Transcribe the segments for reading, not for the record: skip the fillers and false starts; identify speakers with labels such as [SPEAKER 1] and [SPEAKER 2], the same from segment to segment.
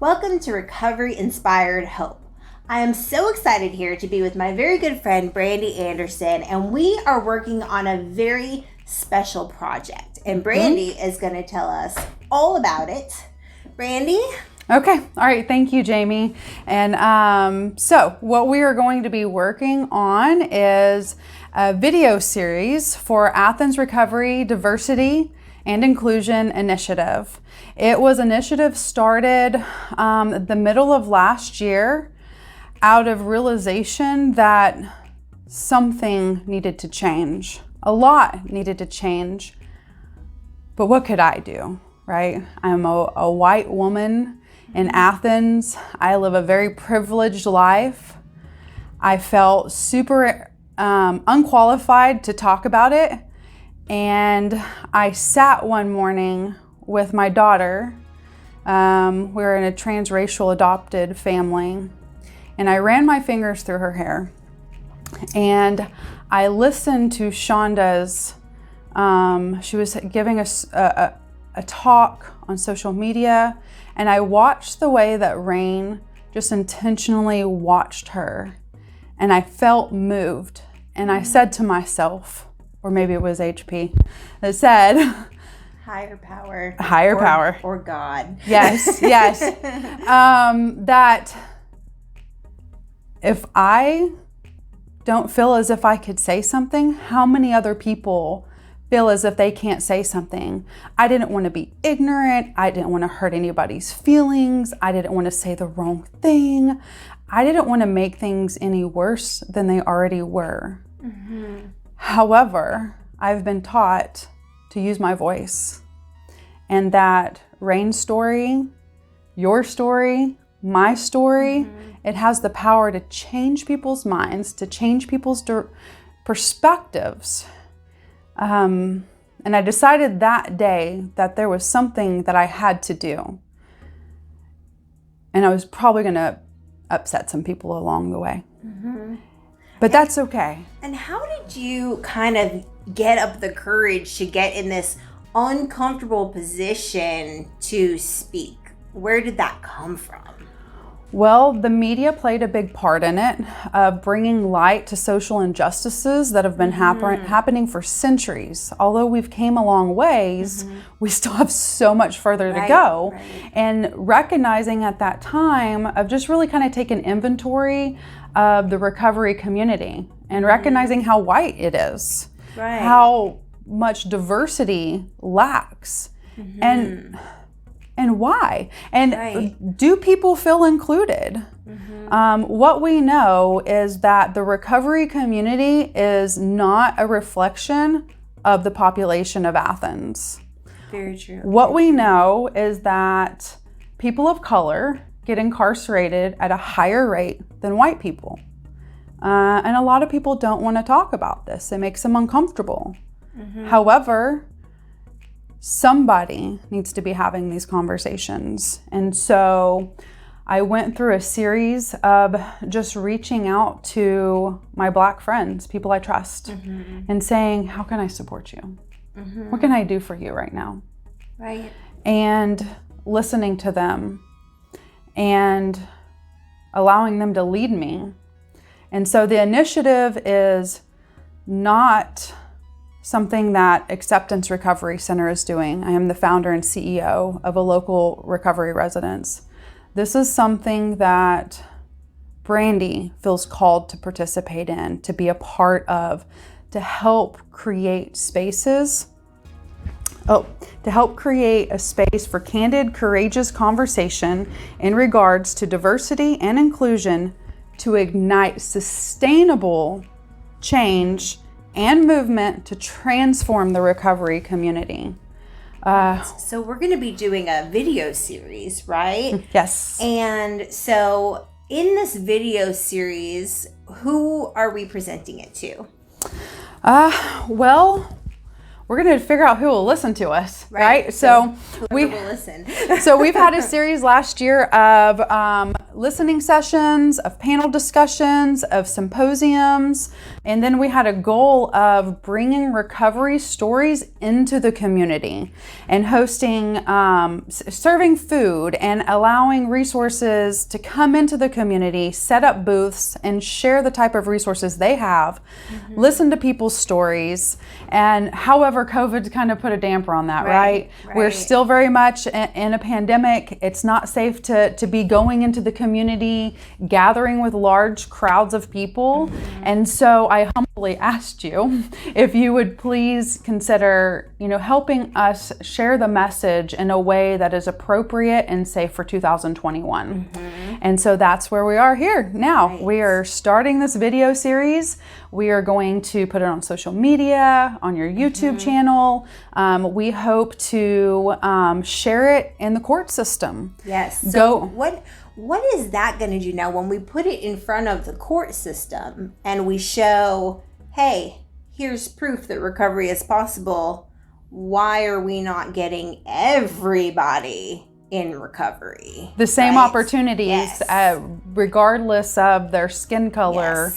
[SPEAKER 1] Welcome to Recovery Inspired Hope. I am so excited here to be with my very good friend, Brandy Anderson, and we are working on a very special project. And Brandy is going to tell us all about it. Brandy?
[SPEAKER 2] Okay. All right. Thank you, Jamie. And so what we are going to be working on is a video series for Athens Recovery Diversity and Inclusion Initiative. It was an initiative started the middle of last year out of realization that something needed to change. A lot needed to change. But what could I do, right? I'm a white woman in Athens. I live a very privileged life. I felt super unqualified to talk about it. And I sat one morning with my daughter. We're in a transracial adopted family. And I ran my fingers through her hair. And I listened to Shonda's, she was giving us a talk on social media. And I watched the way that Rain just intentionally watched her. And I felt moved. And I said to myself, or maybe it was HP, that said,
[SPEAKER 1] Higher power. Or God.
[SPEAKER 2] Yes. That if I don't feel as if I could say something, how many other people feel as if they can't say something? I didn't want to be ignorant. I didn't want to hurt anybody's feelings. I didn't want to say the wrong thing. I didn't want to make things any worse than they already were. Mm-hmm. However, I've been taught to use my voice, and that Rain's story, your story, my story, it has the power to change people's minds, to change people's perspectives. And I decided that day that there was something that I had to do. And I was probably going to upset some people along the way. Mm-hmm. But that's okay.
[SPEAKER 1] And how did you kind of get up the courage to get in this uncomfortable position to speak? Where did that come from?
[SPEAKER 2] Well, the media played a big part in it, bringing light to social injustices that have been happening for centuries. Although we've came a long ways, we still have so much further to go. Right. And recognizing at that time of just really kind of taking inventory of the recovery community and recognizing how white it is, how much diversity lacks, and why, and do people feel included? What we know is that the recovery community is not a reflection of the population of Athens.
[SPEAKER 1] Very true.
[SPEAKER 2] What we know is that people of color get incarcerated at a higher rate than white people. And a lot of people don't want to talk about this. It makes them uncomfortable. However, somebody needs to be having these conversations. And so I went through a series of just reaching out to my Black friends, people I trust, and saying, how can I support you? What can I do for you right now?
[SPEAKER 1] Right.
[SPEAKER 2] And listening to them and allowing them to lead me. And so the initiative is not something that Acceptance Recovery Center is doing. I am the founder and CEO of a local recovery residence. This is something that Brandy feels called to participate in, to be a part of, to help create spaces. To help create a space for candid, courageous conversation in regards to diversity and inclusion to ignite sustainable change and movement to transform the recovery community.
[SPEAKER 1] So we're going to be doing a video series, right?
[SPEAKER 2] Yes.
[SPEAKER 1] And so in this video series, who are we presenting it to?
[SPEAKER 2] Well, we're going to figure out who will listen to us, right? So
[SPEAKER 1] we will listen.
[SPEAKER 2] So we've had a series last year of listening sessions, of panel discussions, of symposiums. And then we had a goal of bringing recovery stories into the community and hosting, serving food and allowing resources to come into the community, set up booths and share the type of resources they have, listen to people's stories. And however, COVID kind of put a damper on that, right? We're still very much in a pandemic. It's not safe to be going into the community, gathering with large crowds of people. And so I humbly asked you if you would please consider, helping us share the message in a way that is appropriate and safe for 2021. And so that's where we are here now. We are starting this video series. We are going to put it on social media, on your YouTube channel. We hope to share it in the court system.
[SPEAKER 1] Yes. So what is that going to do now when we put it in front of the court system and we show, hey, here's proof that recovery is possible? Why are we not getting everybody in recovery?
[SPEAKER 2] The same opportunities, regardless of their skin color.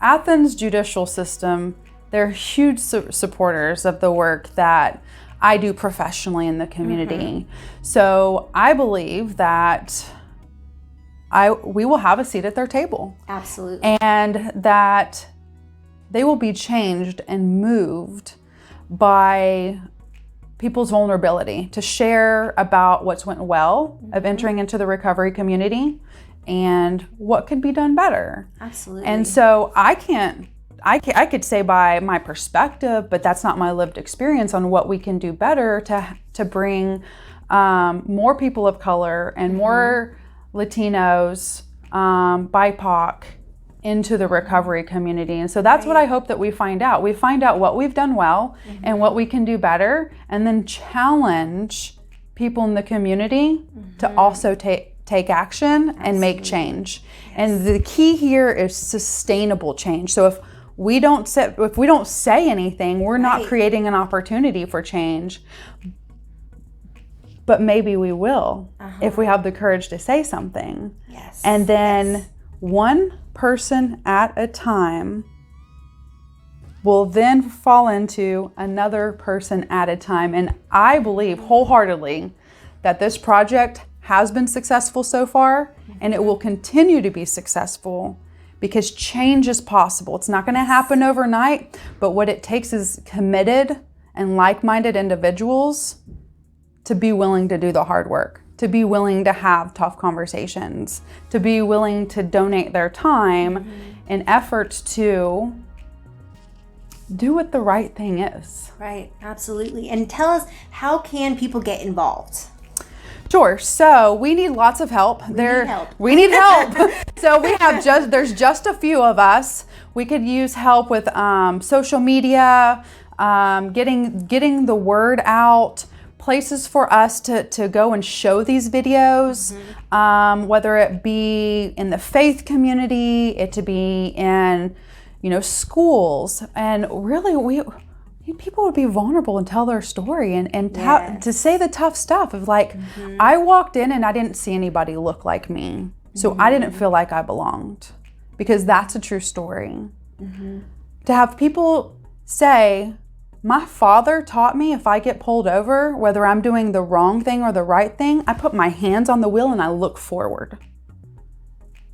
[SPEAKER 2] Athens judicial system, they're huge supporters of the work that I do professionally in the community. So I believe that we will have a seat at their table.
[SPEAKER 1] Absolutely.
[SPEAKER 2] And that they will be changed and moved by people's vulnerability to share about what's went well of entering into the recovery community and what could be done better.
[SPEAKER 1] Absolutely.
[SPEAKER 2] And so I could say by my perspective, but that's not my lived experience on what we can do better to bring more people of color and more Latinos, BIPOC into the recovery community. And so that's what I hope that we find out. We find out what we've done well and what we can do better, and then challenge people in the community to also take action and make change. And the key here is sustainable change. So if we don't say anything, we're not creating an opportunity for change. But maybe we will if we have the courage to say something.
[SPEAKER 1] Yes.
[SPEAKER 2] And then one person at a time will then fall into another person at a time. And I believe wholeheartedly that this project has been successful so far, and it will continue to be successful because change is possible. It's not going to happen overnight, but what it takes is committed and like-minded individuals to be willing to do the hard work, to be willing to have tough conversations, to be willing to donate their time in efforts to do what the right thing is.
[SPEAKER 1] Right, absolutely. And tell us, how can people get involved?
[SPEAKER 2] Sure. So we need lots of help. We need help. So there's just a few of us. We could use help with social media, getting the word out, places for us to go and show these videos, whether it be in the faith community, it to be in, schools. And really people would be vulnerable and tell their story and to say the tough stuff of like, I walked in and I didn't see anybody look like me. So I didn't feel like I belonged, because that's a true story. To have people say, my father taught me if I get pulled over, whether I'm doing the wrong thing or the right thing, I put my hands on the wheel and I look forward.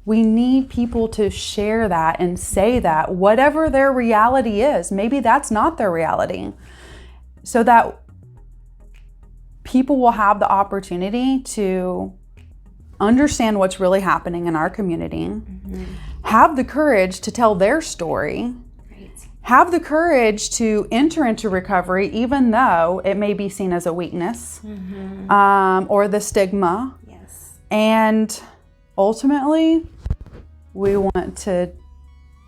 [SPEAKER 2] We need people to share that and say that, whatever their reality is. Maybe that's not their reality. So that people will have the opportunity to understand what's really happening in our community, have the courage to tell their story, have the courage to enter into recovery, even though it may be seen as a weakness or the stigma. And ultimately, we want to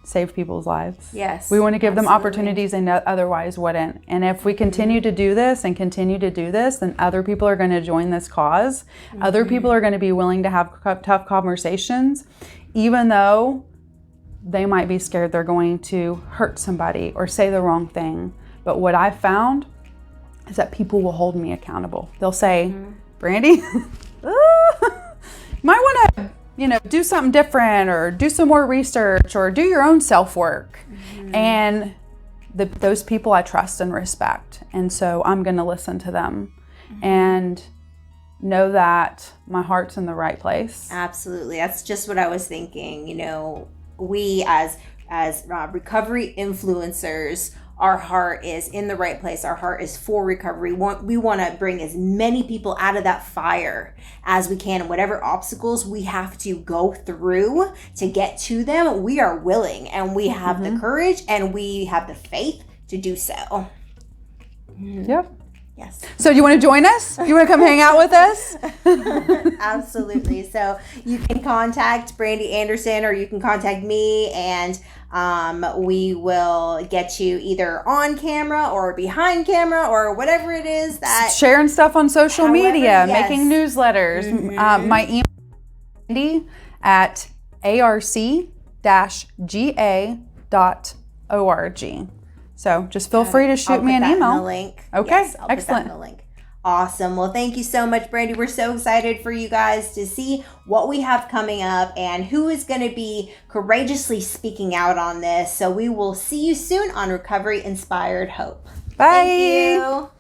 [SPEAKER 2] save people's lives. We want to give them opportunities they otherwise wouldn't. And if we continue to do this and continue to do this, then other people are going to join this cause. Other people are going to be willing to have tough conversations, even though they might be scared they're going to hurt somebody or say the wrong thing. But what I've found is that people will hold me accountable. They'll say, Brandy, you might want to, do something different, or do some more research, or do your own self-work. And those people I trust and respect. And so I'm going to listen to them and know that my heart's in the right place.
[SPEAKER 1] Absolutely. That's just what I was thinking. We as recovery influencers, our heart is in the right place. Our heart is for recovery. We want to bring as many people out of that fire as we can. And whatever obstacles we have to go through to get to them, we are willing, and we have the courage, and we have the faith to do so.
[SPEAKER 2] Yep.
[SPEAKER 1] Yes.
[SPEAKER 2] So you want to join us? You want to come hang out with us?
[SPEAKER 1] Absolutely. So you can contact Brandy Anderson, or you can contact me, and we will get you either on camera or behind camera, or whatever it is that
[SPEAKER 2] sharing stuff on social media,
[SPEAKER 1] yes.
[SPEAKER 2] making newsletters. My email is brandy@arc-ga.org. So just feel free to shoot me an email.
[SPEAKER 1] In the link.
[SPEAKER 2] Okay,
[SPEAKER 1] Yes, I'll
[SPEAKER 2] excellent.
[SPEAKER 1] Put that in the link. Awesome. Well, thank you so much, Brandy. We're so excited for you guys to see what we have coming up and who is going to be courageously speaking out on this. So we will see you soon on Recovery Inspired Hope.
[SPEAKER 2] Bye.
[SPEAKER 1] Thank you.